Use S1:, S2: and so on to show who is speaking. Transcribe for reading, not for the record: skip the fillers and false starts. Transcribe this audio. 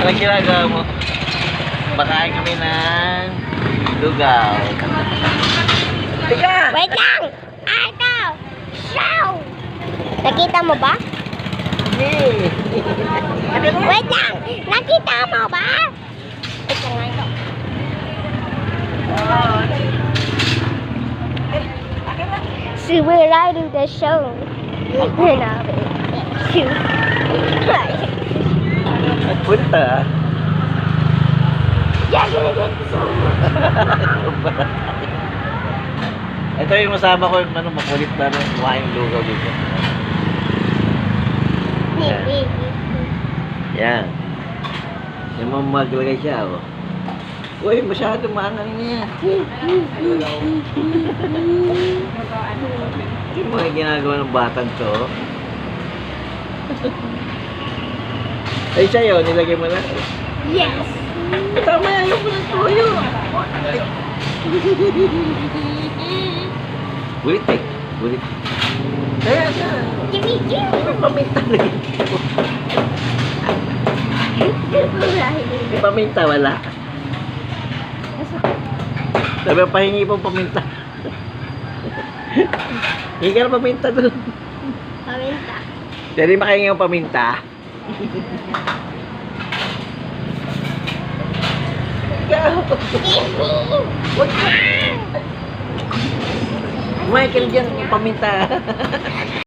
S1: Anong ginagawa mo? Bakain kami ng lugaw. Tiga!
S2: Wait lang! Ito! Show! Nakita mo ba?
S1: Hey!
S2: Wait lang! Nakita mo ba? Ito nga ito. So we're riding the show. We're not.
S1: Punta. Ito yung masama ko, ano, makulit na rin. Kumain lugaw dito. Yan. Yung maglagay siya, oh. Uy, masyado maangang niya. Yung mga ginagawa ng batang to. Ay, sa'yo, nilagay mo na.
S2: Yes!
S1: Tama yan, yung ng toyo. Bulit eh. Bulit. Kaya na.
S2: Gimme, gimme!
S1: Paminta na yun. May paminta, wala. Sabi, pahingi pong paminta. Hingi ka na paminta doon.
S2: Paminta.
S1: Jadi makahingi ng paminta. Wag ka. Michael dyan, paminta.